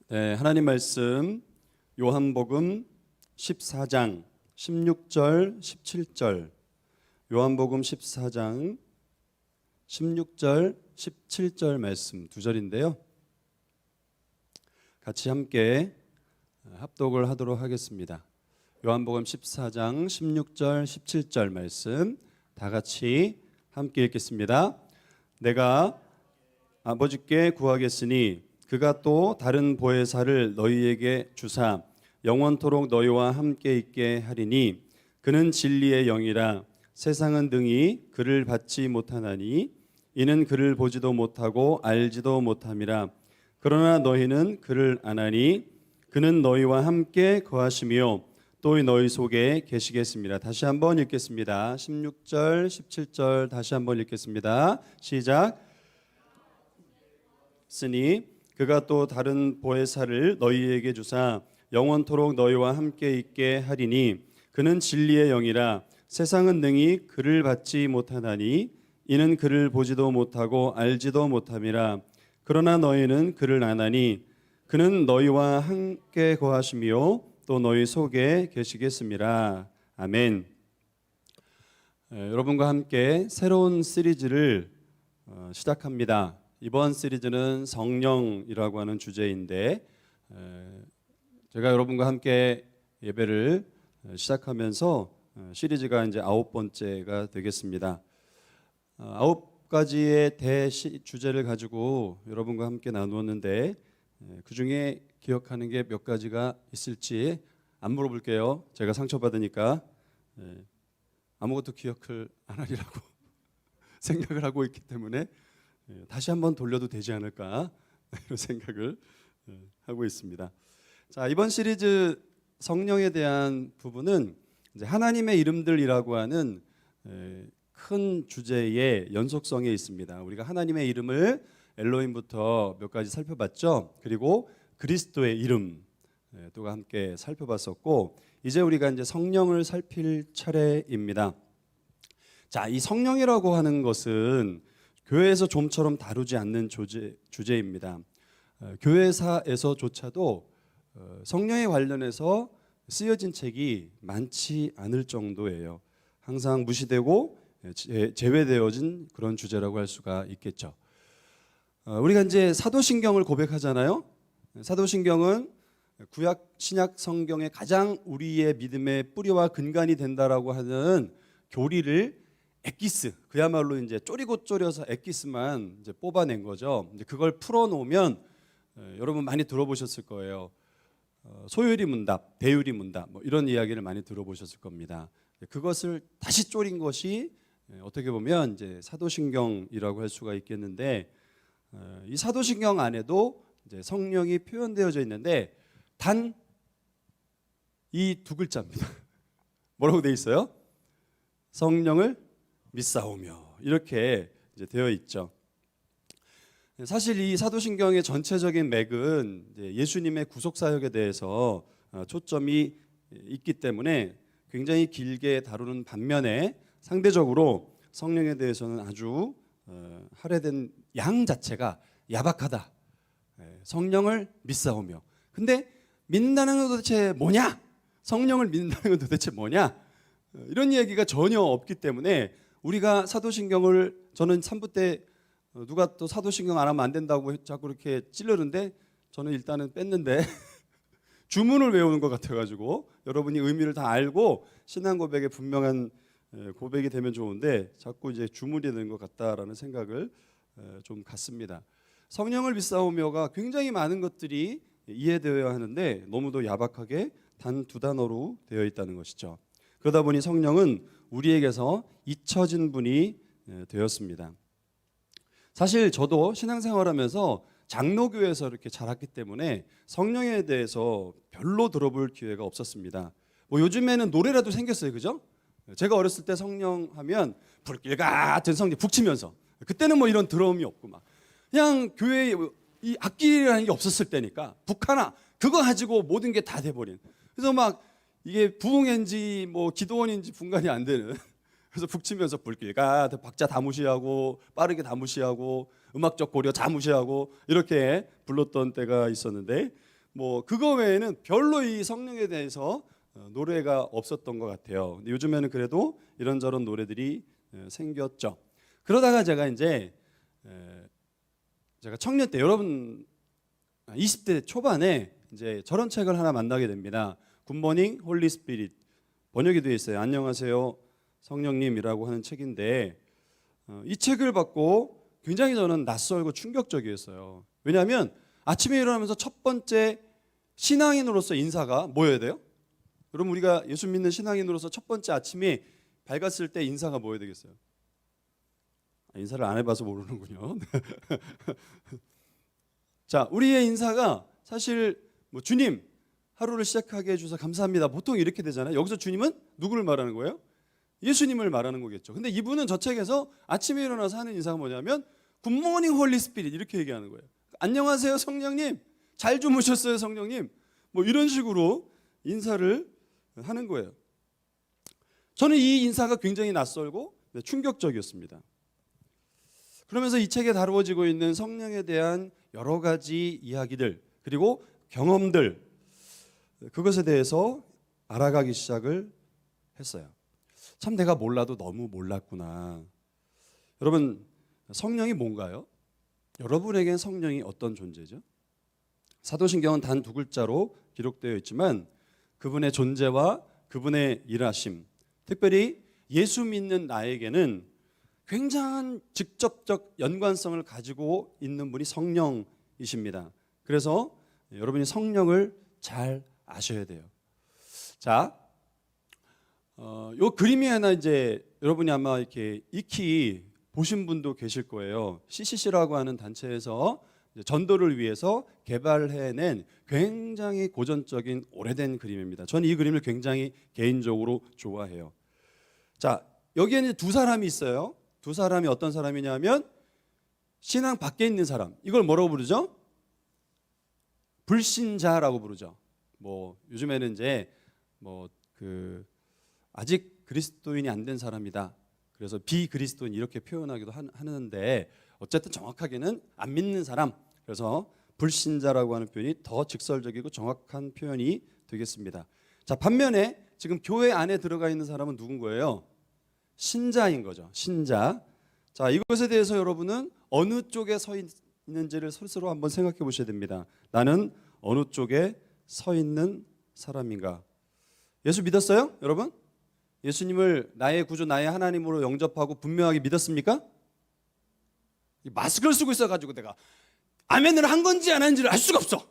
네, 하나님 말씀 요한복음 14장 16절 17절. 요한복음 14장 16절 17절 말씀 두 절인데요. 같이 함께 합독을 하도록 하겠습니다. 요한복음 14장 16절 17절 말씀 다 같이 함께 읽겠습니다. 내가 아버지께 구하겠으니 그가 또 다른 보혜사를 너희에게 주사 영원토록 너희와 함께 있게 하리니 그는 진리의 영이라. 세상은 등이 그를 받지 못하나니 이는 그를 보지도 못하고 알지도 못함이라. 그러나 너희는 그를 아나니 그는 너희와 함께 거하시며 또 너희 속에 계시겠습니다. 다시 한번 읽겠습니다. 16절 17절 다시 한번 읽겠습니다. 시작. 쓰니 그가 또 다른 보혜사를 너희에게 주사 영원토록 너희와 함께 있게 하리니 그는 진리의 영이라. 세상은 능히 그를 받지 못하나니 이는 그를 보지도 못하고 알지도 못함이라. 그러나 너희는 그를 아나니 그는 너희와 함께 거하시며 또 너희 속에 계시겠습니다. 아멘. 여러분과 함께 새로운 시리즈를 시작합니다. 이번 시리즈는 성령이라고 하는 주제인데 제가 여러분과 함께 예배를 시작하면서 시리즈가 이제 9번째가 되겠습니다. 9가지의 대주제를 가지고 여러분과 함께 나누었는데 그 중에 기억하는 게 몇 가지가 있을지 안 물어볼게요. 제가 상처받으니까 아무것도 기억을 안 하리라고 생각을 하고 있기 때문에 다시 한번 돌려도 되지 않을까 이런 생각을 하고 있습니다. 자, 이번 시리즈 성령에 대한 부분은 이제 하나님의 이름들이라고 하는 큰 주제의 연속성에 있습니다. 우리가 하나님의 이름을 엘로힘부터 몇 가지 살펴봤죠. 그리고 그리스도의 이름 또 함께 살펴봤었고 이제 우리가 이제 성령을 살필 차례입니다. 자, 이 성령이라고 하는 것은 교회에서 좀처럼 다루지 않는 주제입니다. 교회사에서조차도 성령에 관련해서 쓰여진 책이 많지 않을 정도예요. 항상 무시되고 제외되어진 그런 주제라고 할 수가 있겠죠. 우리가 이제 사도신경을 고백하잖아요. 사도신경은 구약 신약 성경의 가장 우리의 믿음의 뿌리와 근간이 된다라고 하는 교리를 엑기스, 그야말로 이제 쪼리고 쪼려서 엑기스만 이제 뽑아낸 거죠. 이제 그걸 풀어놓으면 여러분 많이 들어보셨을 거예요. 소유리 문답, 대유리 문답, 뭐 이런 이야기를 많이 들어보셨을 겁니다. 그것을 다시 쪼린 것이 어떻게 보면 이제 사도신경이라고 할 수가 있겠는데 이 사도신경 안에도 이제 성령이 표현되어져 있는데 단 이 두 글자입니다. 뭐라고 돼 있어요? 성령을 믿사오며 이렇게 이제 되어 있죠. 사실 이 사도신경의 전체적인 맥은 예수님의 구속사역에 대해서 초점이 있기 때문에 굉장히 길게 다루는 반면에 상대적으로 성령에 대해서는 아주 할애된 양 자체가 야박하다. 성령을 믿사오며. 근데 믿는다는 건 도대체 뭐냐? 성령을 믿는다는 건 도대체 뭐냐? 이런 얘기가 전혀 없기 때문에 우리가 사도신경을 저는 3부 때 누가 또 사도신경 안 하면 안 된다고 자꾸 이렇게 찌르는데 저는 일단은 뺐는데 주문을 외우는 것 같아가지고 여러분이 의미를 다 알고 신앙 고백에 분명한 고백이 되면 좋은데 자꾸 이제 주문이 되는 것 같다라는 생각을 좀 갖습니다. 성령을 믿사오며가 굉장히 많은 것들이 이해되어야 하는데 너무도 야박하게 단 두 단어로 되어 있다는 것이죠. 그러다 보니 성령은 우리에게서 잊혀진 분이 되었습니다. 사실 저도 신앙생활하면서 장로교에서 이렇게 자랐기 때문에 성령에 대해서 별로 들어볼 기회가 없었습니다. 뭐 요즘에는 노래라도 생겼어요, 그죠? 제가 어렸을 때 성령 하면 불길 같은 성령 북치면서 그때는 뭐 이런 드럼이 없고 막 그냥 교회에 이 악기라는 게 없었을 때니까 북 하나 그거 가지고 모든 게 다 돼버린. 그래서 막 이게 부흥인지 뭐 기도원인지 분간이 안 되는. 그래서 북치면서 불길가 박자 다 무시하고 빠르게 다 무시하고 음악적 고려 다 무시하고 이렇게 불렀던 때가 있었는데 뭐 그거 외에는 별로 이 성령에 대해서 노래가 없었던 것 같아요. 근데 요즘에는 그래도 이런저런 노래들이 생겼죠. 그러다가 제가 이제 제가 청년 때 여러분 20대 초반에 이제 저런 책을 하나 만나게 됩니다. 굿모닝 홀리 스피릿, 번역이 되어 있어요. 안녕하세요 성령님이라고 하는 책인데 이 책을 받고 굉장히 저는 낯설고 충격적이었어요. 왜냐하면 아침에 일어나면서 첫 번째 신앙인으로서 인사가 뭐여야 돼요? 여러분 우리가 예수 믿는 신앙인으로서 첫 번째 아침이 밝았을 때 인사가 뭐여야 되겠어요? 인사를 안 해봐서 모르는군요. 자, 우리의 인사가 사실 뭐 주님 하루를 시작하게 해주셔서 감사합니다. 보통 이렇게 되잖아요. 여기서 주님은 누구를 말하는 거예요? 예수님을 말하는 거겠죠. 근데 이분은 저 책에서 아침에 일어나서 하는 인사가 뭐냐면 굿모닝 홀리 스피릿 이렇게 얘기하는 거예요. 안녕하세요 성령님, 잘 주무셨어요 성령님, 뭐 이런 식으로 인사를 하는 거예요. 저는 이 인사가 굉장히 낯설고 충격적이었습니다. 그러면서 이 책에 다루어지고 있는 성령에 대한 여러 가지 이야기들 그리고 경험들, 그것에 대해서 알아가기 시작을 했어요. 참 내가 몰라도 너무 몰랐구나. 여러분 성령이 뭔가요? 여러분에겐 성령이 어떤 존재죠? 사도신경은 단 두 글자로 기록되어 있지만 그분의 존재와 그분의 일하심, 특별히 예수 믿는 나에게는 굉장한 직접적 연관성을 가지고 있는 분이 성령이십니다. 그래서 여러분이 성령을 잘 아셔야 돼요. 자, 요 그림이 하나 이제 여러분이 아마 이렇게 익히 보신 분도 계실 거예요. CCC라고 하는 단체에서 전도를 위해서 개발해낸 굉장히 고전적인 오래된 그림입니다. 저는 이 그림을 굉장히 개인적으로 좋아해요. 자, 여기에는 두 사람이 있어요. 두 사람이 어떤 사람이냐면 신앙 밖에 있는 사람. 이걸 뭐라고 부르죠? 불신자라고 부르죠. 뭐 요즘에는 이제 뭐 그 아직 그리스도인이 안 된 사람이다. 그래서 비그리스도인 이렇게 표현하기도 하는데 어쨌든 정확하게는 안 믿는 사람. 그래서 불신자라고 하는 표현이 더 직설적이고 정확한 표현이 되겠습니다. 자, 반면에 지금 교회 안에 들어가 있는 사람은 누군 거예요? 신자인 거죠. 신자. 자, 이것에 대해서 여러분은 어느 쪽에 서 있는지를 스스로 한번 생각해 보셔야 됩니다. 나는 어느 쪽에 서 있는 사람인가? 예수 믿었어요? 여러분? 예수님을 나의 구주, 나의 하나님으로 영접하고 분명하게 믿었습니까? 마스크를 쓰고 있어가지고 내가 아멘을 한 건지 안 한지를 알 수가 없어.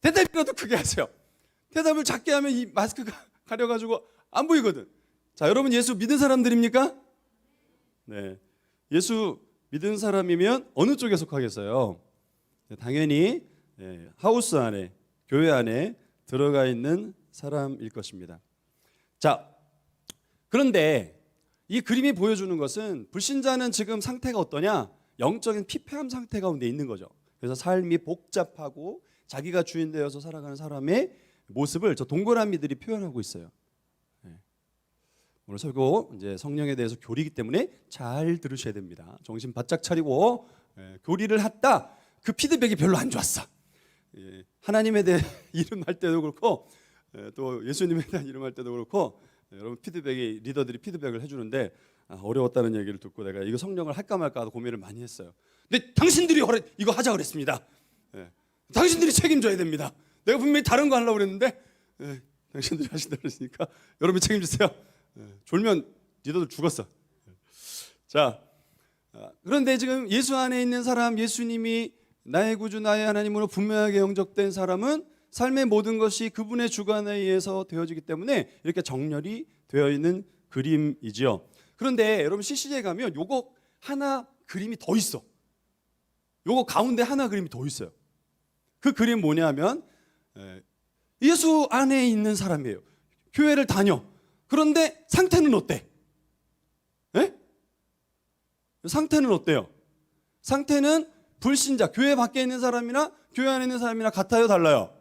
대답이라도 크게 하세요. 대답을 작게 하면 이 마스크가 가려가지고 안 보이거든. 자, 여러분 예수 믿은 사람들입니까? 네, 예수 믿은 사람이면 어느 쪽에 속하겠어요? 당연히 하우스 안에, 교회 안에 들어가 있는 사람일 것입니다. 자, 그런데 이 그림이 보여주는 것은 불신자는 지금 상태가 어떠냐? 영적인 피폐함 상태 가운데 있는 거죠. 그래서 삶이 복잡하고 자기가 주인 되어서 살아가는 사람의 모습을 저 동그라미들이 표현하고 있어요. 오늘 설교 이제 성령에 대해서 교리이기 때문에 잘 들으셔야 됩니다. 정신 바짝 차리고 교리를 했다. 그 피드백이 별로 안 좋았어. 하나님에 대해 이름할 때도 그렇고 또 예수님에 대한 이름할 때도 그렇고 여러분 피드백이 리더들이 피드백을 해주는데 어려웠다는 얘기를 듣고 내가 이거 성령을 할까 말까 고민을 많이 했어요. 근데 당신들이 이거 하자 그랬습니다. 당신들이 책임져야 됩니다. 내가 분명히 다른 거 하려고 그랬는데 당신들이 하신다 그랬으니까 여러분이 책임지세요. 졸면 리더들 죽었어. 자, 그런데 지금 예수 안에 있는 사람, 예수님이 나의 구주, 나의 하나님으로 분명하게 영접된 사람은 삶의 모든 것이 그분의 주관에 의해서 되어지기 때문에 이렇게 정렬이 되어 있는 그림이지요. 그런데 여러분 CC에 가면 요거 하나 그림이 더 있어. 요거 가운데 하나 그림이 더 있어요. 그 그림 뭐냐면 예수 안에 있는 사람이에요. 교회를 다녀. 그런데 상태는 어때? 상태는 어때요? 상태는 불신자, 교회 밖에 있는 사람이나 교회 안에 있는 사람이나 같아요, 달라요?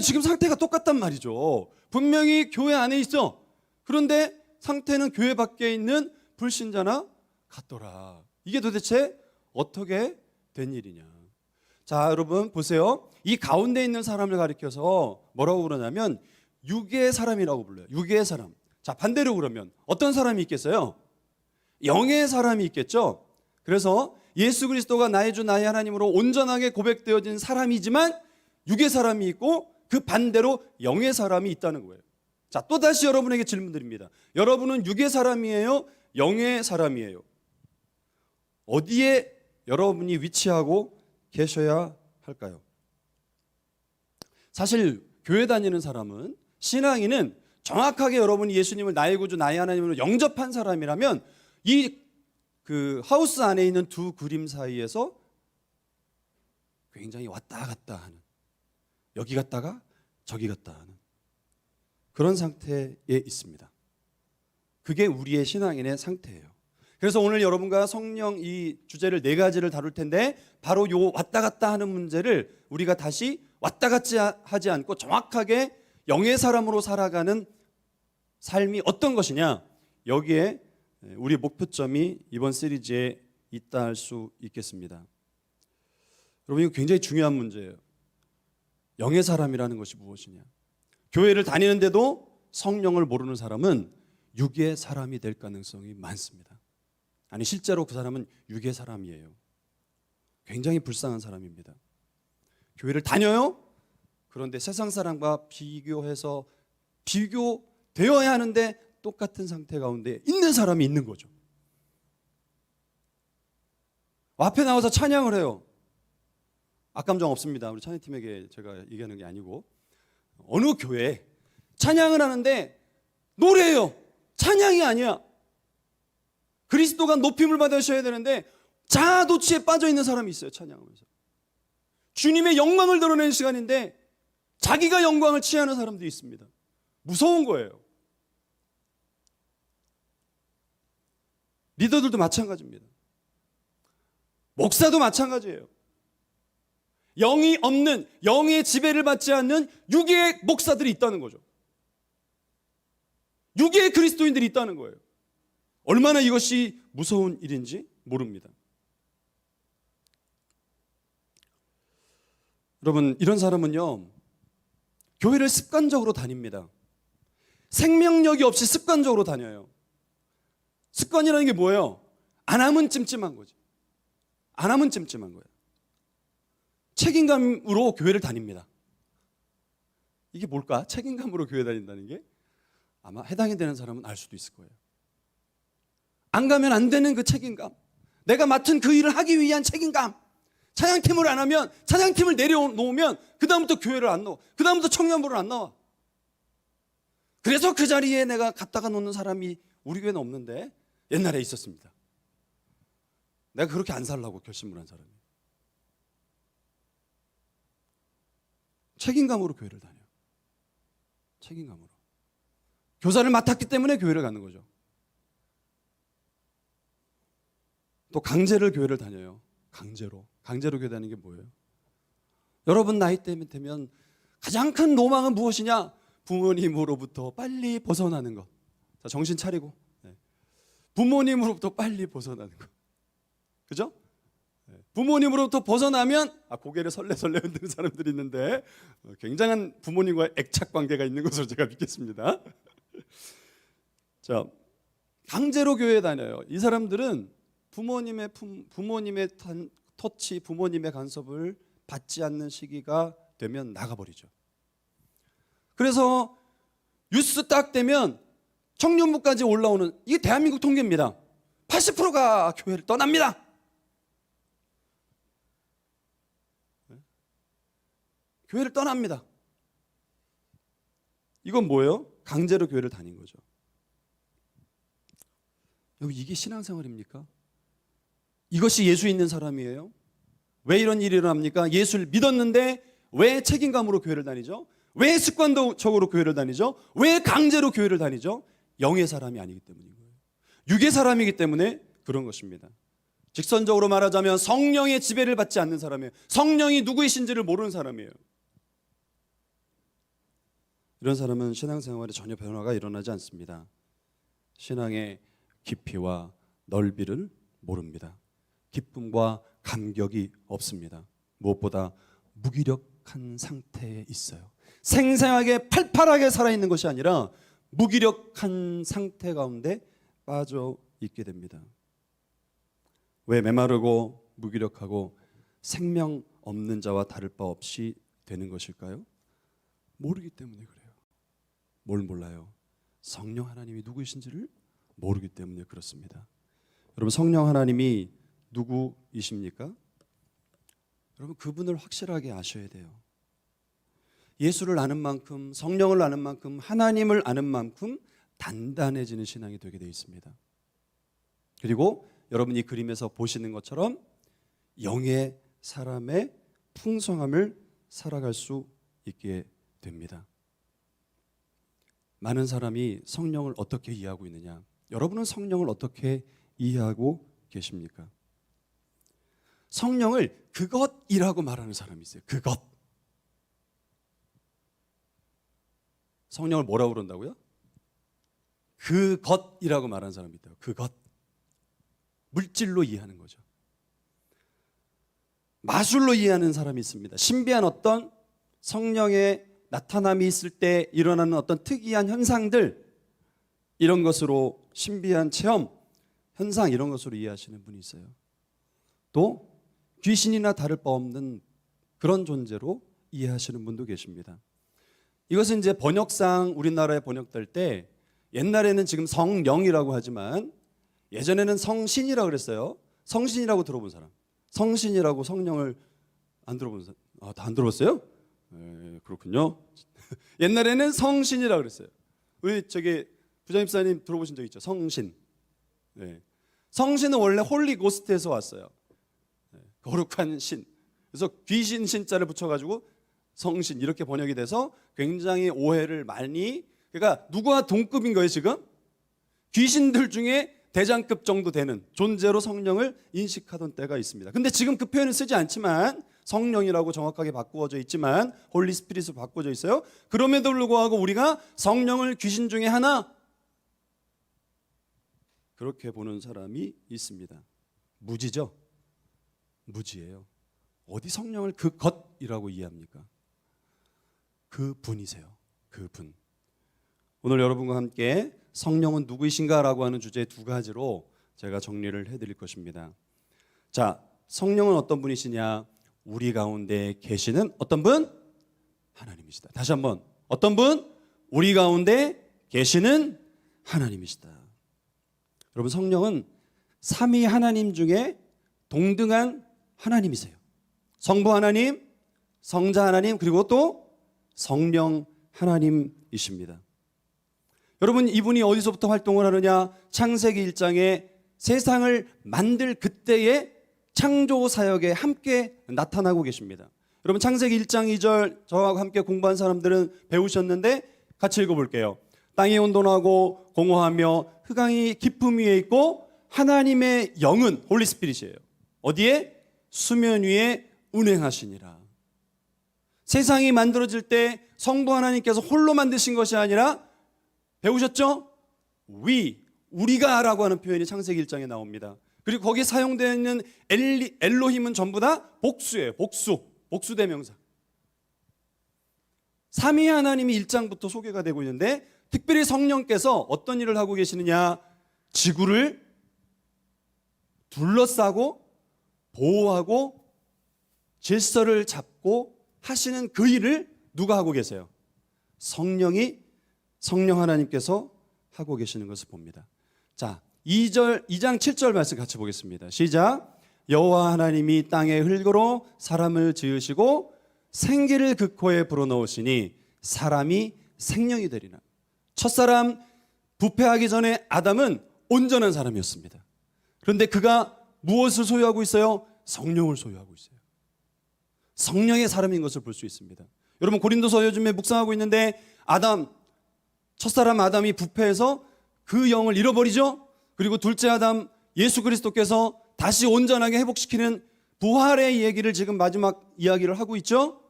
지금 상태가 똑같단 말이죠. 분명히 교회 안에 있어. 그런데 상태는 교회 밖에 있는 불신자나 같더라. 이게 도대체 어떻게 된 일이냐? 자, 여러분 보세요. 이 가운데 있는 사람을 가리켜서 뭐라고 그러냐면 육의 사람이라고 불러요. 육의 사람. 자, 반대로 그러면 어떤 사람이 있겠어요? 영의 사람이 있겠죠. 그래서 예수 그리스도가 나의 주 나의 하나님으로 온전하게 고백되어진 사람이지만 육의 사람이 있고 그 반대로 영의 사람이 있다는 거예요. 자, 또다시 여러분에게 질문 드립니다. 여러분은 육의 사람이에요? 영의 사람이에요? 어디에 여러분이 위치하고 계셔야 할까요? 사실 교회 다니는 사람은, 신앙인은 정확하게 여러분이 예수님을 나의 구주 나의 하나님으로 영접한 사람이라면 이 그 하우스 안에 있는 두 그림 사이에서 굉장히 왔다 갔다 하는, 여기 갔다가 저기 갔다 하는 그런 상태에 있습니다. 그게 우리의 신앙인의 상태예요. 그래서 오늘 여러분과 성령 이 주제를 네 가지를 다룰 텐데, 바로 요 왔다 갔다 하는 문제를 우리가 다시 왔다 갔다 하지 않고 정확하게 영의 사람으로 살아가는 삶이 어떤 것이냐, 여기에 우리 목표점이 이번 시리즈에 있다 할 수 있겠습니다. 여러분, 이거 굉장히 중요한 문제예요. 영의 사람이라는 것이 무엇이냐. 교회를 다니는데도 성령을 모르는 사람은 육의 사람이 될 가능성이 많습니다. 아니, 실제로 그 사람은 육의 사람이에요. 굉장히 불쌍한 사람입니다. 교회를 다녀요? 그런데 세상 사람과 비교해서 비교되어야 하는데 똑같은 상태 가운데 있는 사람이 있는 거죠. 앞에 나와서 찬양을 해요. 악감정 없습니다. 우리 찬양팀에게 제가 얘기하는 게 아니고, 어느 교회에 찬양을 하는데 노래예요. 찬양이 아니야. 그리스도가 높임을 받으셔야 되는데 자아도취에 빠져 있는 사람이 있어요. 찬양하면서 주님의 영광을 드러내는 시간인데 자기가 영광을 취하는 사람들이 있습니다. 무서운 거예요. 리더들도 마찬가지입니다. 목사도 마찬가지예요. 영이 없는, 영의 지배를 받지 않는 육의 목사들이 있다는 거죠. 육의 그리스도인들이 있다는 거예요. 얼마나 이것이 무서운 일인지 모릅니다. 여러분, 이런 사람은요, 교회를 습관적으로 다닙니다. 생명력이 없이 습관적으로 다녀요. 습관이라는 게 뭐예요? 안 하면 찜찜한 거지. 안 하면 찜찜한 거예요. 책임감으로 교회를 다닙니다. 이게 뭘까? 책임감으로 교회 다닌다는 게? 아마 해당이 되는 사람은 알 수도 있을 거예요. 안 가면 안 되는 그 책임감, 내가 맡은 그 일을 하기 위한 책임감. 찬양팀을 안 하면, 찬양팀을 내려놓으면 그 다음부터 교회를 안 넣어. 그 다음부터 청년부를 안 나와. 그래서 그 자리에 내가 갖다가 놓는 사람이 우리 교회는 없는데 옛날에 있었습니다. 내가 그렇게 안 살라고 결심을 한 사람이에요. 책임감으로 교회를 다녀요. 책임감으로. 교사를 맡았기 때문에 교회를 가는 거죠. 또 강제로 교회를 다녀요. 강제로 교회 다니는 게 뭐예요? 여러분 나이 때면 되면 가장 큰 로망은 무엇이냐? 부모님으로부터 빨리 벗어나는 것. 자, 정신 차리고. 네. 부모님으로부터 빨리 벗어나는 것. 그죠? 네. 부모님으로부터 벗어나면 고개를 설레설레 흔드는 사람들이 있는데 굉장한 부모님과의 애착 관계가 있는 것으로 제가 믿겠습니다. 자, 강제로 교회에 다녀요. 이 사람들은 부모님의 터치, 부모님의 간섭을 받지 않는 시기가 되면 나가버리죠. 그래서 뉴스 딱 되면 청년부까지 올라오는, 이게 대한민국 통계입니다. 80%가 교회를 떠납니다. 교회를 떠납니다. 이건 뭐예요? 강제로 교회를 다닌 거죠. 여기 이게 신앙생활입니까? 이것이 예수 있는 사람이에요? 왜 이런 일이 일어납니까? 예수를 믿었는데 왜 책임감으로 교회를 다니죠? 왜 습관적으로 교회를 다니죠? 왜 강제로 교회를 다니죠? 영의 사람이 아니기 때문인 거예요. 육의 사람이기 때문에 그런 것입니다. 직선적으로 말하자면 성령의 지배를 받지 않는 사람이에요. 성령이 누구이신지를 모르는 사람이에요. 이런 사람은 신앙생활에 전혀 변화가 일어나지 않습니다. 신앙의 깊이와 넓이를 모릅니다. 기쁨과 감격이 없습니다. 무엇보다 무기력한 상태에 있어요. 생생하게 팔팔하게 살아있는 것이 아니라 무기력한 상태 가운데 빠져 있게 됩니다. 왜 메마르고 무기력하고 생명 없는 자와 다를 바 없이 되는 것일까요? 모르기 때문에 그래요. 뭘 몰라요? 성령 하나님이 누구이신지를 모르기 때문에 그렇습니다. 여러분, 성령 하나님이 누구이십니까? 여러분, 그분을 확실하게 아셔야 돼요. 예수를 아는 만큼, 성령을 아는 만큼, 하나님을 아는 만큼 단단해지는 신앙이 되게 되어 있습니다. 그리고 여러분이 이 그림에서 보시는 것처럼 영의 사람의 풍성함을 살아갈 수 있게 됩니다. 많은 사람이 성령을 어떻게 이해하고 있느냐? 여러분은 성령을 어떻게 이해하고 계십니까? 성령을 그것이라고 말하는 사람이 있어요. 그것. 성령을 뭐라고 그런다고요? 그것이라고 말하는 사람이 있다고. 그것. 물질로 이해하는 거죠. 마술로 이해하는 사람이 있습니다. 신비한 어떤 성령의 나타남이 있을 때 일어나는 어떤 특이한 현상들, 이런 것으로, 신비한 체험, 현상, 이런 것으로 이해하시는 분이 있어요. 또 귀신이나 다를 바 없는 그런 존재로 이해하시는 분도 계십니다. 이것은 이제 번역상 우리나라에 번역될 때 옛날에는 지금 성령이라고 하지만 예전에는 성신이라고 그랬어요. 성신이라고 들어본 사람, 성신이라고 성령을 안 들어본 사람, 다 안 들어봤어요? 네, 그렇군요. 옛날에는 성신이라고 그랬어요. 우리 저기 부장집사님 들어보신 적 있죠? 성신. 네. 성신은 원래 홀리 고스트에서 왔어요. 네. 거룩한 신. 그래서 귀신 신자를 붙여가지고 성신 이렇게 번역이 돼서 굉장히 오해를 많이, 그러니까 누구와 동급인 거예요 지금? 귀신들 중에 대장급 정도 되는 존재로 성령을 인식하던 때가 있습니다. 근데 지금 그 표현을 쓰지 않지만, 성령이라고 정확하게 바꾸어져 있지만, 홀리 스피릿으로 바꾸어져 있어요. 그럼에도 불구하고 우리가 성령을 귀신 중에 하나, 그렇게 보는 사람이 있습니다. 무지죠? 무지예요. 어디 성령을 그 것이라고 이해합니까? 그 분이세요. 그 분. 오늘 여러분과 함께 성령은 누구이신가라고 하는 주제 두 가지로 제가 정리를 해드릴 것입니다. 자, 성령은 어떤 분이시냐? 우리 가운데 계시는 어떤 분? 하나님이시다. 다시 한번, 어떤 분? 우리 가운데 계시는 하나님이시다. 여러분, 성령은 삼위 하나님 중에 동등한 하나님이세요. 성부 하나님, 성자 하나님, 그리고 또 성령 하나님이십니다. 여러분, 이분이 어디서부터 활동을 하느냐? 창세기 1장에 세상을 만들 그때의 창조 사역에 함께 나타나고 계십니다. 여러분, 창세기 1장 2절 저하고 함께 공부한 사람들은 배우셨는데 같이 읽어볼게요. 땅이 온돈하고 공허하며 흑암이 깊음 위에 있고 하나님의 영은 홀리 스피릿이에요. 어디에? 수면 위에 운행하시니라. 세상이 만들어질 때 성부 하나님께서 홀로 만드신 것이 아니라, 배우셨죠? 우리가 라고 하는 표현이 창세기 1장에 나옵니다. 그리고 거기에 사용되어 있는 엘로힘은 전부 다 복수예요. 복수 대명사. 삼위 하나님이 1장부터 소개가 되고 있는데, 특별히 성령께서 어떤 일을 하고 계시느냐? 지구를 둘러싸고 보호하고 질서를 잡고 하시는 그 일을 누가 하고 계세요? 성령 하나님께서 하고 계시는 것을 봅니다. 자, 2장 7절 말씀 같이 보겠습니다. 시작. 여호와 하나님이 땅의 흙으로 사람을 지으시고 생기를 그 코에 불어넣으시니 사람이 생명이 되리라. 첫사람 부패하기 전에 아담은 온전한 사람이었습니다. 그런데 그가 무엇을 소유하고 있어요? 성령을 소유하고 있어요. 성령의 사람인 것을 볼 수 있습니다. 여러분, 고린도서 요즘에 묵상하고 있는데 첫사람 아담이 부패해서 그 영을 잃어버리죠. 그리고 둘째 아담 예수 그리스도께서 다시 온전하게 회복시키는 부활의 얘기를 지금 마지막 이야기를 하고 있죠.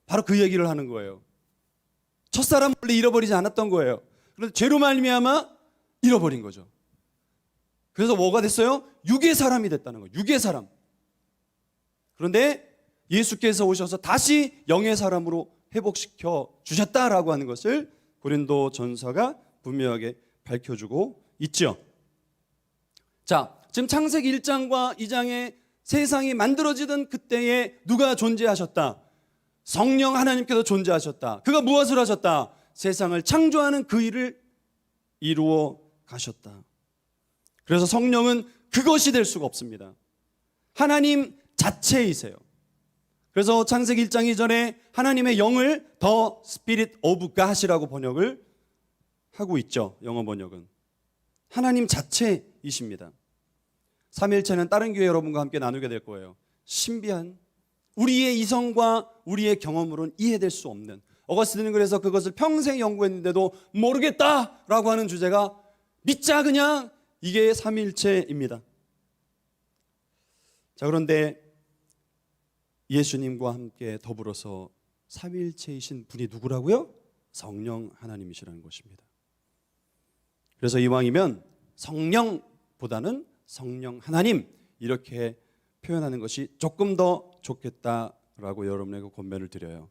바로 그 얘기를 하는 거예요. 첫사람 원래 잃어버리지 않았던 거예요. 그런데 죄로 말미암아 잃어버린 거죠. 그래서 뭐가 됐어요? 육의 사람이 됐다는 거예요. 육의 사람. 그런데 예수께서 오셔서 다시 영의 사람으로 회복시켜 주셨다라고 하는 것을 고린도 전서가 분명하게 밝혀주고 있죠. 자, 지금 창세기 1장과 2장에 세상이 만들어지던 그때에 누가 존재하셨다? 성령 하나님께서 존재하셨다. 그가 무엇을 하셨다? 세상을 창조하는 그 일을 이루어 가셨다. 그래서 성령은 그것이 될 수가 없습니다. 하나님 자체이세요. 그래서 창세기 1장 2절에 하나님의 영을 The Spirit of God이라고 번역을 하고 있죠. 영어 번역은 하나님 자체이십니다. 삼위일체는 다른 교회 여러분과 함께 나누게 될 거예요. 신비한, 우리의 이성과 우리의 경험으로는 이해될 수 없는, 어거스틴은 그래서 그것을 평생 연구했는데도 모르겠다라고 하는 주제가 믿자 그냥, 이게 삼위일체입니다. 자, 그런데 예수님과 함께 더불어서 삼위일체이신 분이 누구라고요? 성령 하나님이시라는 것입니다. 그래서 이왕이면 성령보다는 성령 하나님 이렇게 표현하는 것이 조금 더 좋겠다라고 여러분에게 권면을 드려요.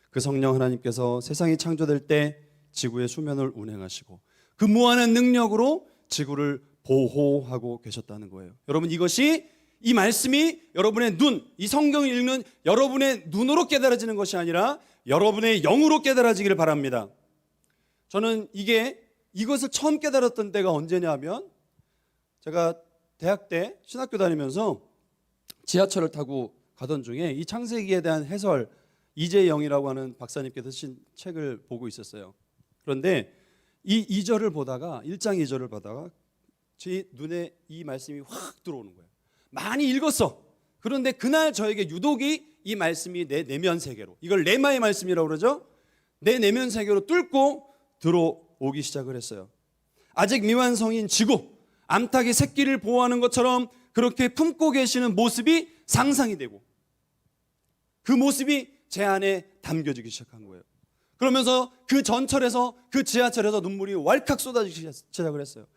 그 성령 하나님께서 세상이 창조될 때 지구의 수면을 운행하시고 그 무한한 능력으로 지구를 보호하고 계셨다는 거예요. 여러분, 이것이, 이 말씀이 여러분의 눈, 이 성경을 읽는 여러분의 눈으로 깨달아지는 것이 아니라 여러분의 영으로 깨달아지기를 바랍니다. 저는 이것을 처음 깨달았던 때가 언제냐 하면, 제가 대학 때 신학교 다니면서 지하철을 타고 가던 중에 이 창세기에 대한 해설, 이재영이라고 하는 박사님께서 쓰신 책을 보고 있었어요. 그런데 이 2절을 보다가, 1장 2절을 보다가 제 눈에 이 말씀이 확 들어오는 거예요. 많이 읽었어. 그런데 그날 저에게 유독이 이 말씀이 내 내면 세계로, 이걸 레마의 말씀이라고 그러죠. 내 내면 세계로 뚫고 들어오기 시작을 했어요. 아직 미완성인 지구, 암탉이 새끼를 보호하는 것처럼 그렇게 품고 계시는 모습이 상상이 되고 그 모습이 제 안에 담겨지기 시작한 거예요. 그러면서 그 전철에서, 그 지하철에서 눈물이 왈칵 쏟아지기 시작을 했어요.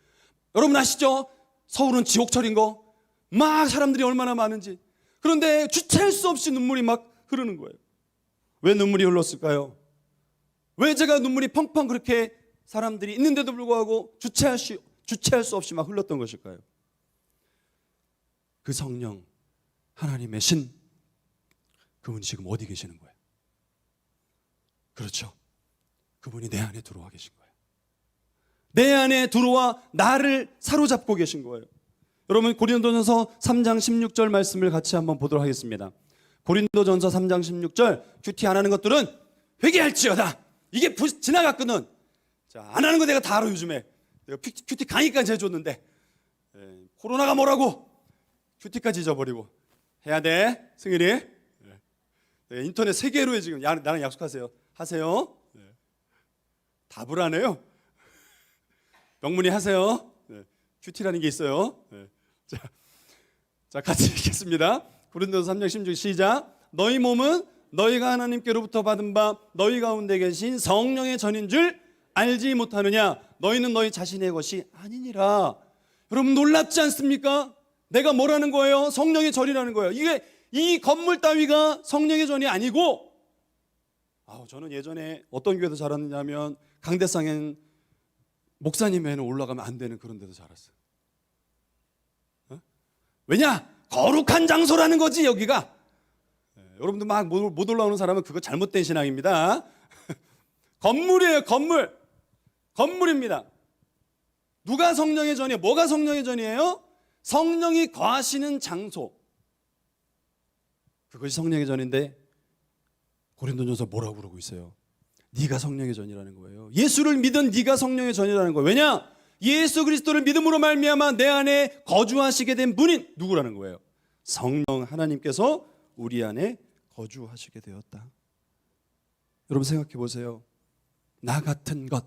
여러분 아시죠? 서울은 지옥철인 거, 막 사람들이 얼마나 많은지. 그런데 주체할 수 없이 눈물이 막 흐르는 거예요. 왜 눈물이 흘렀을까요? 왜 제가 눈물이 펑펑 그렇게 사람들이 있는데도 불구하고 주체할 수 없이 막 흘렀던 것일까요? 그 성령, 하나님의 신, 그분이 지금 어디 계시는 거예요? 그렇죠. 그분이 내 안에 들어와 계신 거예요. 내 안에 들어와 나를 사로잡고 계신 거예요. 여러분, 고린도전서 3장 16절 말씀을 같이 한번 보도록 하겠습니다. 고린도전서 3장 16절, 큐티 안 하는 것들은 회개할지어다. 이게 지나갔거든. 자, 안 하는 거 내가 다 알아. 요즘에 내가 큐티 강의까지 해줬는데 코로나가 뭐라고 큐티까지 잊어버리고 해야 돼. 승일이 인터넷 세계로에 지금 나랑 약속하세요. 하세요. 답을 안 해요. 명문이 하세요. 큐티라는 게 있어요. 자, 같이 읽겠습니다. 고린도서 3장 16절 시작. 너희 몸은 너희가 하나님께로부터 받은 바 너희 가운데 계신 성령의 전인 줄 알지 못하느냐? 너희는 너희 자신의 것이 아니니라. 여러분, 놀랍지 않습니까? 내가 뭐라는 거예요? 성령의 전이라는 거예요. 이 건물 따위가 성령의 전이 아니고, 저는 예전에 어떤 교회도 자랐느냐면 강대상엔 목사님 외에는 올라가면 안 되는 그런 데도 자랐어요. 왜냐? 거룩한 장소라는 거지 여기가. 여러분들 막 못 올라오는 사람은 그거 잘못된 신앙입니다. 건물이에요. 건물입니다. 누가 성령의 전이에요? 뭐가 성령의 전이에요? 성령이 거하시는 장소, 그것이 성령의 전인데 고린도전서 뭐라고 그러고 있어요? 네가 성령의 전이라는 거예요. 예수를 믿은 네가 성령의 전이라는 거예요. 왜냐? 예수 그리스도를 믿음으로 말미암아 내 안에 거주하시게 된 분인 누구라는 거예요? 성령 하나님께서 우리 안에 거주하시게 되었다. 여러분 생각해 보세요. 나 같은 것.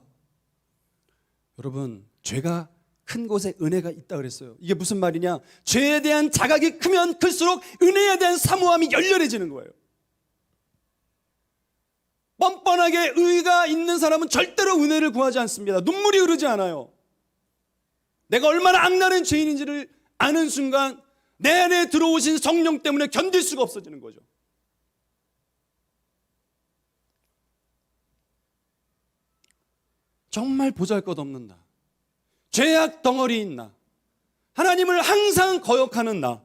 여러분, 죄가 큰 곳에 은혜가 있다 그랬어요. 이게 무슨 말이냐? 죄에 대한 자각이 크면 클수록 은혜에 대한 사모함이 열렬해지는 거예요. 뻔뻔하게 의가 있는 사람은 절대로 은혜를 구하지 않습니다. 눈물이 흐르지 않아요. 내가 얼마나 악랄한 죄인인지를 아는 순간 내 안에 들어오신 성령 때문에 견딜 수가 없어지는 거죠. 정말 보잘것없는 나, 죄악 덩어리인 나, 하나님을 항상 거역하는 나,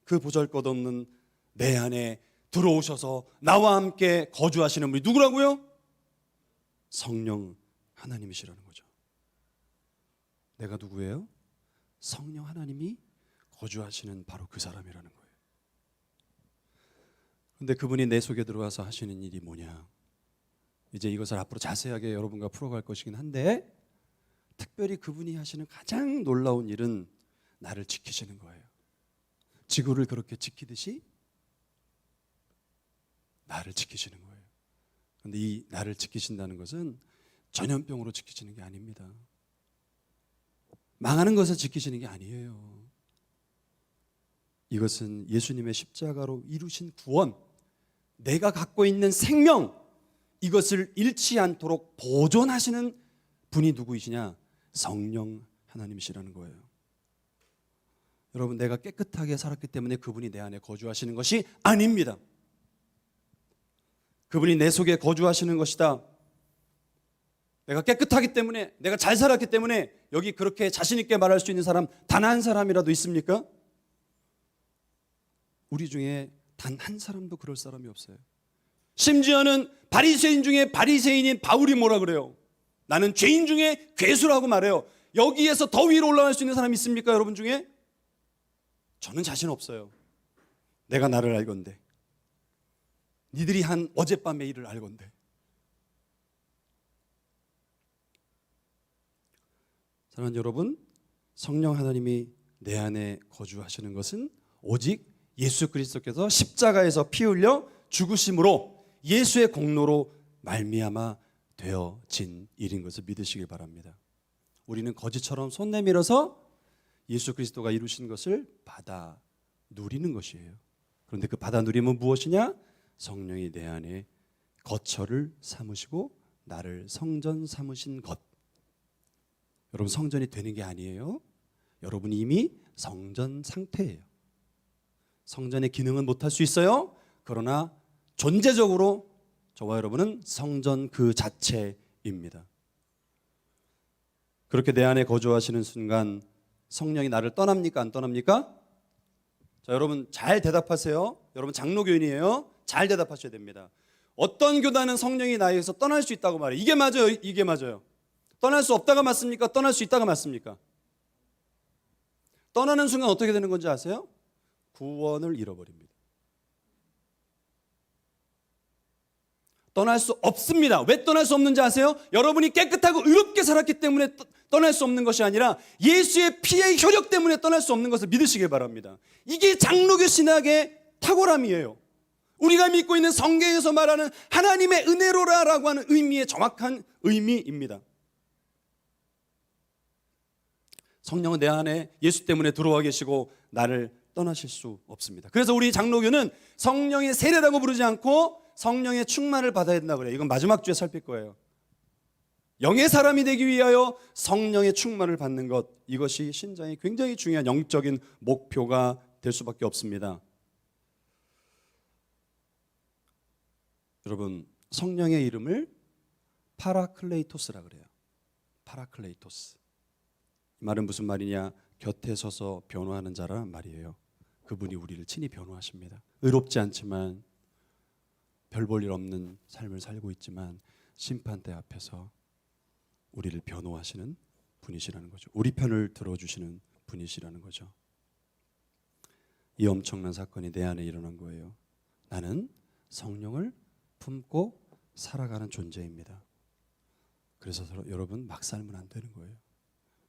그 보잘것없는 내 안에 들어오셔서 나와 함께 거주하시는 분이 누구라고요? 성령 하나님이시라는 거죠. 내가 누구예요? 성령 하나님이 거주하시는 바로 그 사람이라는 거예요. 그런데 그분이 내 속에 들어와서 하시는 일이 뭐냐? 이제 이것을 앞으로 자세하게 여러분과 풀어갈 것이긴 한데, 특별히 그분이 하시는 가장 놀라운 일은 나를 지키시는 거예요. 지구를 그렇게 지키듯이 나를 지키시는 거예요. 그런데 이 나를 지키신다는 것은 전염병으로 지키시는 게 아닙니다. 망하는 것을 지키시는 게 아니에요. 이것은 예수님의 십자가로 이루신 구원, 내가 갖고 있는 생명, 이것을 잃지 않도록 보존하시는 분이 누구이시냐? 성령 하나님이시라는 거예요. 여러분, 내가 깨끗하게 살았기 때문에 그분이 내 안에 거주하시는 것이 아닙니다. 그분이 내 속에 거주하시는 것이다. 내가 깨끗하기 때문에, 내가 잘 살았기 때문에 여기 그렇게 자신 있게 말할 수 있는 사람 단 한 사람이라도 있습니까? 우리 중에 단 한 사람도 그럴 사람이 없어요. 심지어는 바리새인 중에 바리새인인 바울이 뭐라 그래요? 나는 죄인 중에 괴수라고 말해요. 여기에서 더 위로 올라갈 수 있는 사람이 있습니까, 여러분 중에? 저는 자신 없어요. 내가 나를 알건대, 니들이 한 어젯밤의 일을 알건대. 사랑하는 여러분, 성령 하나님이 내 안에 거주하시는 것은 오직 예수 그리스도께서 십자가에서 피 흘려 죽으심으로 예수의 공로로 말미암아 되어진 일인 것을 믿으시길 바랍니다. 우리는 거지처럼 손 내밀어서 예수 그리스도가 이루신 것을 받아 누리는 것이에요. 그런데 그 받아 누림은 무엇이냐? 성령이 내 안에 거처를 삼으시고 나를 성전 삼으신 것. 여러분, 성전이 되는 게 아니에요. 여러분이 이미 성전 상태예요. 성전의 기능은 못할 수 있어요. 그러나 존재적으로 저와 여러분은 성전 그 자체입니다. 그렇게 내 안에 거주하시는 순간 성령이 나를 떠납니까? 안 떠납니까? 자, 여러분 잘 대답하세요. 여러분 장로교인이에요. 잘 대답하셔야 됩니다. 어떤 교단은 성령이 나에게서 떠날 수 있다고 말해요. 이게 맞아요? 이게 맞아요? 떠날 수 없다가 맞습니까? 떠날 수 있다가 맞습니까? 떠나는 순간 어떻게 되는 건지 아세요? 구원을 잃어버립니다. 떠날 수 없습니다. 왜 떠날 수 없는지 아세요? 여러분이 깨끗하고 의롭게 살았기 때문에 떠날 수 없는 것이 아니라 예수의 피의 효력 때문에 떠날 수 없는 것을 믿으시길 바랍니다. 이게 장로교 신학의 탁월함이에요. 우리가 믿고 있는 성경에서 말하는 하나님의 은혜로라라고 하는 의미의 정확한 의미입니다. 성령은 내 안에 예수 때문에 들어와 계시고 나를 떠나실 수 없습니다. 그래서 우리 장로교는 성령의 세례라고 부르지 않고 성령의 충만을 받아야 된다고 그래요. 이건 마지막 주에 살필 거예요. 영의 사람이 되기 위하여 성령의 충만을 받는 것, 이것이 신자의 굉장히 중요한 영적인 목표가 될 수밖에 없습니다. 여러분, 성령의 이름을 파라클레이토스라 그래요. 파라클레이토스. 이 말은 무슨 말이냐? 곁에 서서 변호하는 자란 말이에요. 그분이 우리를 친히 변호하십니다. 의롭지 않지만, 별 볼 일 없는 삶을 살고 있지만 심판대 앞에서 우리를 변호하시는 분이시라는 거죠. 우리 편을 들어주시는 분이시라는 거죠. 이 엄청난 사건이 내 안에 일어난 거예요. 나는 성령을 품고 살아가는 존재입니다. 그래서 여러분 막 살면 안 되는 거예요.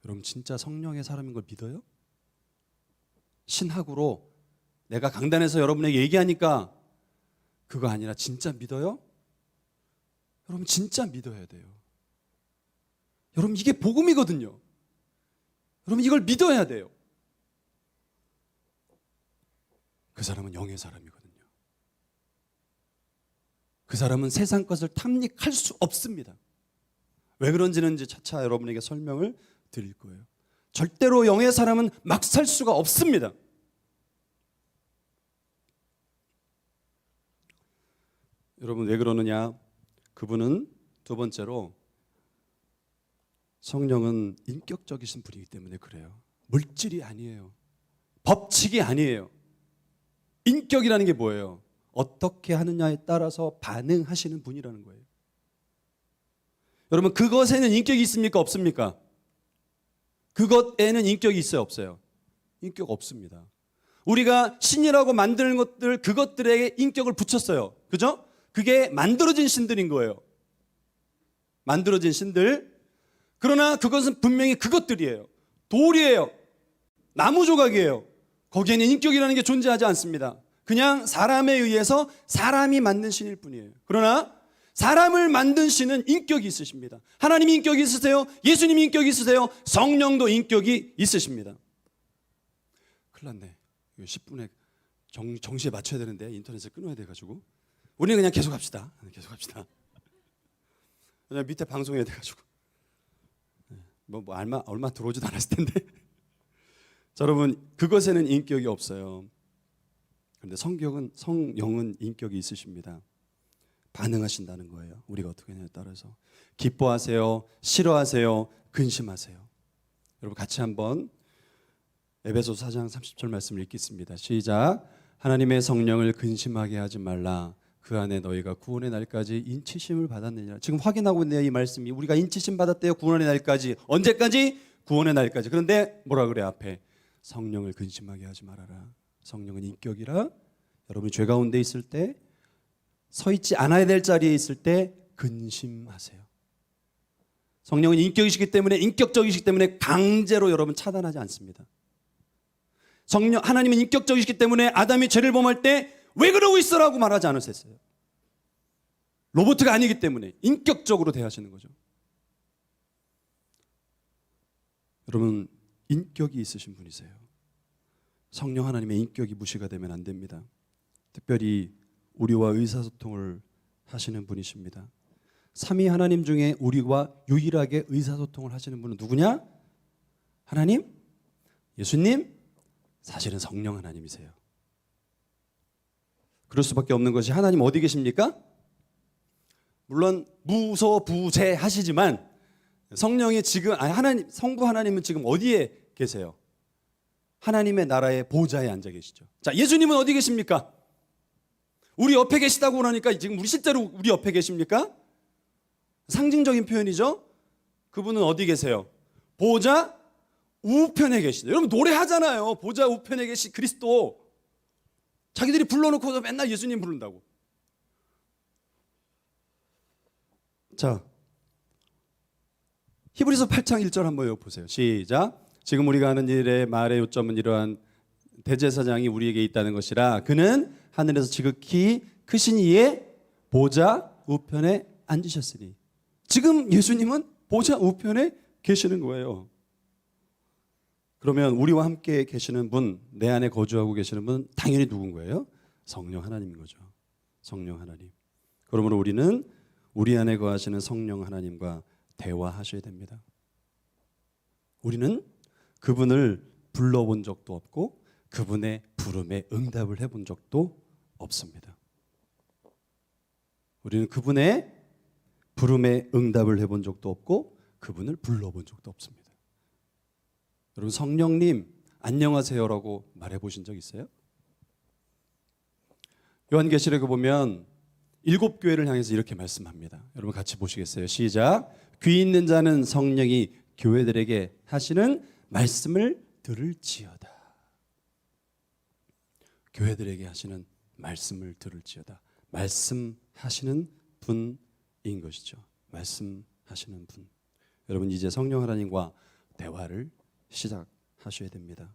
여러분 진짜 성령의 사람인 걸 믿어요? 신학으로 내가 강단에서 여러분에게 얘기하니까 그거 아니라 진짜 믿어요? 여러분 진짜 믿어야 돼요. 여러분 이게 복음이거든요. 여러분 이걸 믿어야 돼요. 그 사람은 영의 사람이거든요. 그 사람은 세상 것을 탐닉할 수 없습니다. 왜 그런지는 이제 차차 여러분에게 설명을 드릴 거예요. 절대로 영의 사람은 막 살 수가 없습니다. 여러분 왜 그러느냐? 그분은 두 번째로 성령은 인격적이신 분이기 때문에 그래요. 물질이 아니에요. 법칙이 아니에요. 인격이라는 게 뭐예요? 어떻게 하느냐에 따라서 반응하시는 분이라는 거예요. 여러분, 그것에는 인격이 있습니까? 없습니까? 그것에는 인격이 있어요? 없어요? 인격 없습니다. 우리가 신이라고 만드는 것들, 그것들에게 인격을 붙였어요. 그죠? 그게 만들어진 신들인 거예요. 만들어진 신들. 그러나 그것은 분명히 그것들이에요. 돌이에요. 나무 조각이에요. 거기에는 인격이라는 게 존재하지 않습니다. 그냥 사람에 의해서 사람이 만든 신일 뿐이에요. 그러나 사람을 만든 신은 인격이 있으십니다. 하나님이 인격이 있으세요. 예수님이 인격이 있으세요. 성령도 인격이 있으십니다. 큰일 났네. 10분에 정시에 맞춰야 되는데 인터넷을 끊어야 돼가지고 우리는 그냥 계속 합시다. 계속 합시다. 그냥 밑에 방송해야 돼가지고 얼마 들어오지도 않았을 텐데. 자, 여러분, 그것에는 인격이 없어요. 그런데 성령은 인격이 있으십니다. 반응하신다는 거예요. 우리가 어떻게 하냐에 따라서. 기뻐하세요, 싫어하세요, 근심하세요. 여러분, 같이 한번 에베소서 4장 30절 말씀을 읽겠습니다. 시작. 하나님의 성령을 근심하게 하지 말라. 그 안에 너희가 구원의 날까지 인치심을 받았느니라. 지금 확인하고 있네요. 이 말씀이. 우리가 인치심 받았대요. 구원의 날까지. 언제까지? 구원의 날까지. 그런데 뭐라 그래 앞에? 성령을 근심하게 하지 말아라. 성령은 인격이라 여러분이 죄 가운데 있을 때, 서 있지 않아야 될 자리에 있을 때 근심하세요. 성령은 인격이시기 때문에, 인격적이시기 때문에 강제로 여러분 차단하지 않습니다. 하나님은 인격적이시기 때문에 아담이 죄를 범할 때 왜 그러고 있어라고 말하지 않으셨어요. 로봇가 아니기 때문에 인격적으로 대하시는 거죠. 여러분, 인격이 있으신 분이세요. 성령 하나님의 인격이 무시가 되면 안 됩니다. 특별히 우리와 의사소통을 하시는 분이십니다. 삼위 하나님 중에 우리와 유일하게 의사소통을 하시는 분은 누구냐? 하나님? 예수님? 사실은 성령 하나님이세요. 그럴 수밖에 없는 것이, 하나님 어디 계십니까? 물론 무소부재 하시지만 성령이 지금 성부 하나님은 지금 어디에 계세요? 하나님의 나라의 보좌에 앉아 계시죠. 자, 예수님은 어디 계십니까? 우리 옆에 계시다고 그러니까 지금 실제로 우리 옆에 계십니까? 상징적인 표현이죠. 그분은 어디 계세요? 보좌 우편에 계시죠. 여러분 노래하잖아요. 보좌 우편에 계신 그리스도. 자기들이 불러놓고서 맨날 예수님 부른다고. 자, 히브리서 8장 1절 한번 읽어보세요. 시작. 지금 우리가 하는 일의 말의 요점은 이러한 대제사장이 우리에게 있다는 것이라. 그는 하늘에서 지극히 크신 이의 보좌 우편에 앉으셨으니. 지금 예수님은 보좌 우편에 계시는 거예요. 그러면 우리와 함께 계시는 분, 내 안에 거주하고 계시는 분, 당연히 누군 거예요? 성령 하나님인 거죠. 성령 하나님. 그러므로 우리는 우리 안에 거하시는 성령 하나님과 대화하셔야 됩니다. 우리는 그분을 불러본 적도 없고 그분의 부름에 응답을 해본 적도 없습니다. 우리는 그분의 부름에 응답을 해본 적도 없고 그분을 불러본 적도 없습니다. 여러분, 성령님 안녕하세요라고 말해보신 적 있어요? 요한계시록에 보면 7교회를 향해서 이렇게 말씀합니다. 여러분 같이 보시겠어요? 시작. 귀 있는 자는 성령이 교회들에게 하시는 말씀을 들을지어다. 교회들에게 하시는 말씀을 들을지어다. 말씀하시는 분인 것이죠. 말씀하시는 분. 여러분, 이제 성령 하나님과 대화를 시작하셔야 됩니다.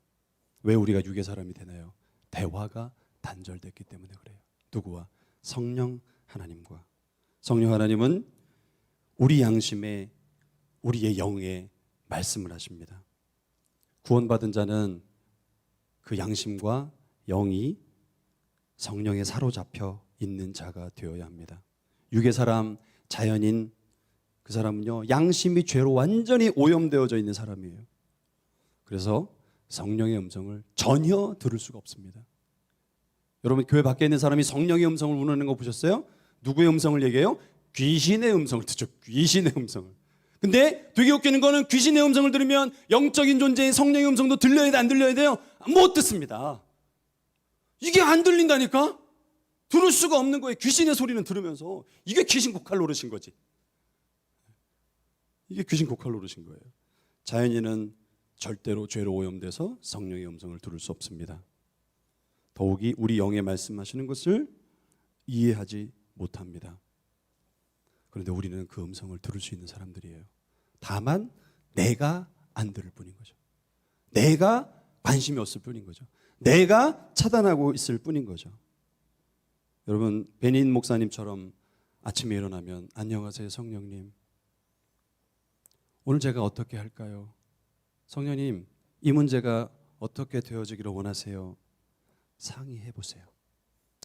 왜 우리가 육의 사람이 되나요? 대화가 단절됐기 때문에 그래요. 누구와? 성령 하나님과. 성령 하나님은 우리 양심에, 우리의 영에 말씀을 하십니다. 구원받은 자는 그 양심과 영이 성령에 사로잡혀 있는 자가 되어야 합니다. 육의 사람, 자연인, 그 사람은요, 양심이 죄로 완전히 오염되어져 있는 사람이에요. 그래서 성령의 음성을 전혀 들을 수가 없습니다. 여러분, 교회 밖에 있는 사람이 성령의 음성을 우는 거 보셨어요? 누구의 음성을 얘기해요? 귀신의 음성을 듣죠. 귀신의 음성을. 근데 되게 웃기는 거는 귀신의 음성을 들으면 영적인 존재인 성령의 음성도 들려야 돼, 안 들려야 돼요? 못 듣습니다. 이게 안 들린다니까? 들을 수가 없는 거예요. 귀신의 소리는 들으면서. 이게 귀신 곡할 노릇인 거지. 이게 귀신 곡할 노릇인 거예요. 자연인은 절대로 죄로 오염돼서 성령의 음성을 들을 수 없습니다. 더욱이 우리 영에 말씀하시는 것을 이해하지 못합니다. 그런데 우리는 그 음성을 들을 수 있는 사람들이에요. 다만 내가 안 들을 뿐인 거죠. 내가 관심이 없을 뿐인 거죠. 내가 차단하고 있을 뿐인 거죠. 여러분, 베닌 목사님처럼 아침에 일어나면 안녕하세요 성령님, 오늘 제가 어떻게 할까요? 성령님, 이 문제가 어떻게 되어지기를 원하세요? 상의해 보세요.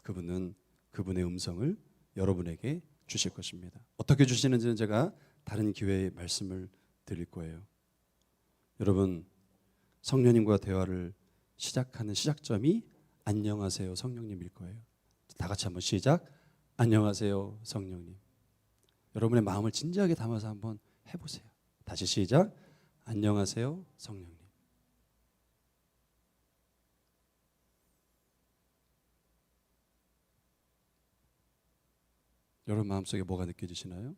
그분은 그분의 음성을 여러분에게 주실 것입니다. 어떻게 주시는지는 제가 다른 기회에 말씀을 드릴 거예요. 여러분, 성령님과 대화를 시작하는 시작점이 안녕하세요 성령님일 거예요. 다 같이 한번 시작. 안녕하세요 성령님. 여러분의 마음을 진지하게 담아서 한번 해보세요. 다시 시작. 안녕하세요 성령님. 여러분 마음속에 뭐가 느껴지시나요?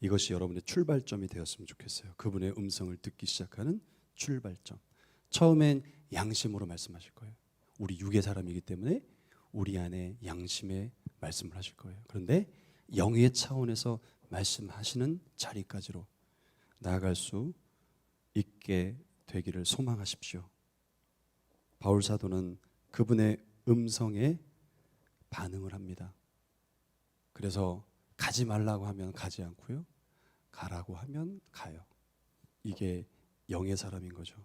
이것이 여러분의 출발점이 되었으면 좋겠어요. 그분의 음성을 듣기 시작하는 출발점. 처음엔 양심으로 말씀하실 거예요. 우리 육의 사람이기 때문에 우리 안에 양심의 말씀을 하실 거예요. 그런데 영의 차원에서 말씀하시는 자리까지로 나아갈 수 있게 되기를 소망하십시오. 바울 사도는 그분의 음성에 반응을 합니다. 그래서 가지 말라고 하면 가지 않고요, 가라고 하면 가요. 이게 영의 사람인 거죠.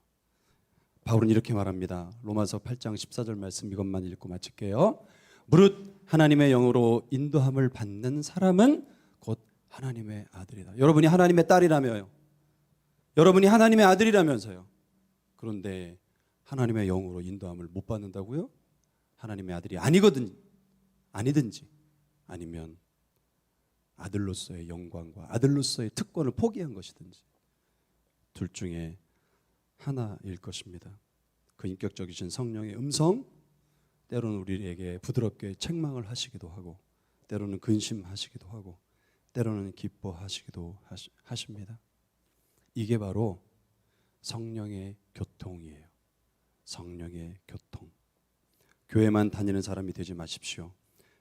바울은 이렇게 말합니다. 로마서 8장 14절 말씀 이것만 읽고 마칠게요. 무릇 하나님의 영으로 인도함을 받는 사람은 곧 하나님의 아들이다. 여러분이 하나님의 딸이라며요. 여러분이 하나님의 아들이라면서요. 그런데 하나님의 영으로 인도함을 못 받는다고요? 하나님의 아들이 아니든지 아니면 아들로서의 영광과 아들로서의 특권을 포기한 것이든지 둘 중에 하나일 것입니다. 그 인격적이신 성령의 음성, 때로는 우리에게 부드럽게 책망을 하시기도 하고, 때로는 근심하시기도 하고, 때로는 기뻐하시기도 하십니다. 이게 바로 성령의 교통이에요. 성령의 교통. 교회만 다니는 사람이 되지 마십시오.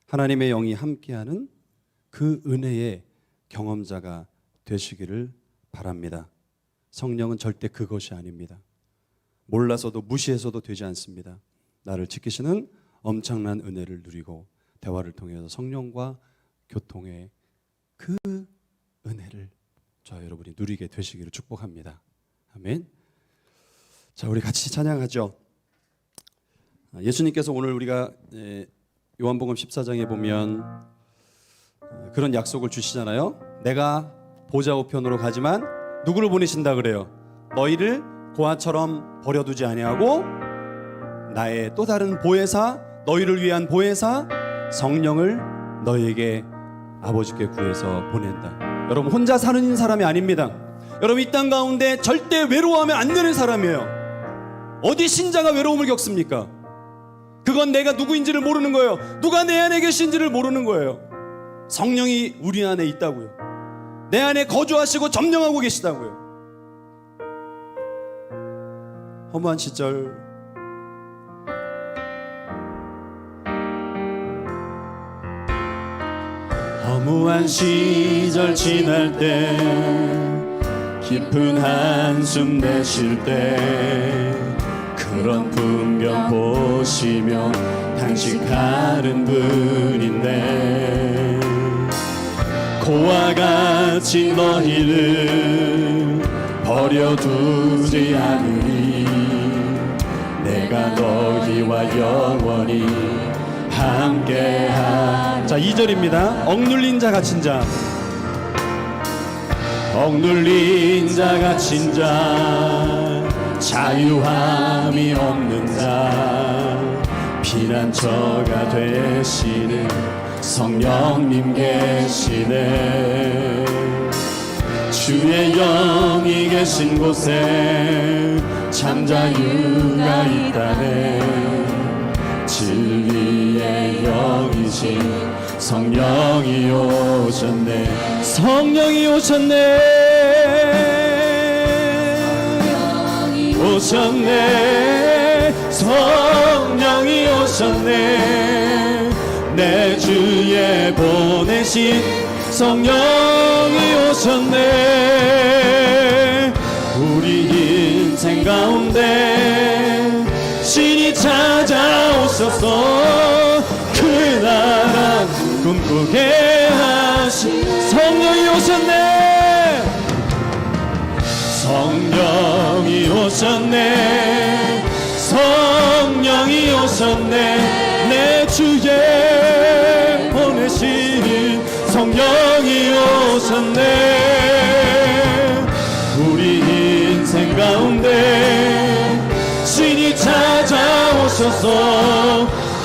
하나님의 영이 함께하는 그 은혜의 경험자가 되시기를 바랍니다. 성령은 절대 그것이 아닙니다. 몰라서도 무시해서도 되지 않습니다. 나를 지키시는 엄청난 은혜를 누리고 대화를 통해서 성령과 교통의 그 은혜를 저와 여러분이 누리게 되시기를 축복합니다. 아멘. 자, 우리 같이 찬양하죠. 예수님께서 오늘 우리가 요한복음 14장에 보면 그런 약속을 주시잖아요. 내가 보좌 우편으로 가지만 누구를 보내신다 그래요? 너희를 고아처럼 버려두지 아니하고 나의 또 다른 보혜사, 너희를 위한 보혜사 성령을 너희에게 아버지께 구해서 보낸다. 여러분 혼자 사는 사람이 아닙니다. 여러분 이 땅 가운데 절대 외로워하면 안 되는 사람이에요. 어디 신자가 외로움을 겪습니까? 그건 내가 누구인지를 모르는 거예요. 누가 내 안에 계신지를 모르는 거예요. 성령이 우리 안에 있다고요. 내 안에 거주하시고 점령하고 계시다고요. 허무한 시절, 허무한 시절 지날 때, 깊은 한숨 내쉴 때, 그런 풍경 보시며 탄식하는 분인데, 고와 같이 너희를 버려두지 않으리. 내가 너희와 영원히 함께하. 자, 2절입니다. 억눌린 자 갇힌 자. 억눌린 자 갇힌 자, 자유함이 없는 자, 피난처가 되시는 성령님 계시네. 주의 영이 계신 곳에 참 자유가 있다네. 진리의 영이신 성령이 오셨네. 성령이 오셨네. 오셨네. 성령이 오셨네. 내 주에 보내신 성령이 오셨네. 우리 인생 가운데 신이 찾아오셔서 그 나라 꿈꾸게 하신 성령이 오셨네. 성령이 오셨네. 성령이 오셨네. 내 주에 보내신 성령이 오셨네. 우리 인생 가운데 신이 찾아오셔서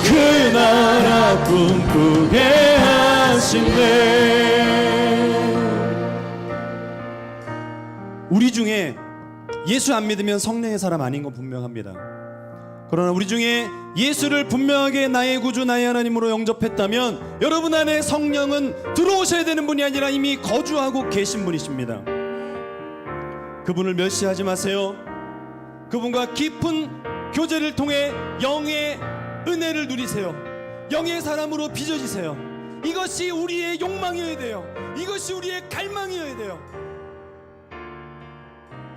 그 나라 꿈꾸게 하신대. 우리 중에 예수 안 믿으면 성령의 사람 아닌 건 분명합니다. 그러나 우리 중에 예수를 분명하게 나의 구주 나의 하나님으로 영접했다면 여러분 안에 성령은 들어오셔야 되는 분이 아니라 이미 거주하고 계신 분이십니다. 그분을 멸시하지 마세요. 그분과 깊은 교제를 통해 영의 은혜를 누리세요. 영의 사람으로 빚어지세요. 이것이 우리의 욕망이어야 돼요. 이것이 우리의 갈망이어야 돼요.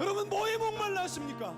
여러분 뭐에 목말라 하십니까?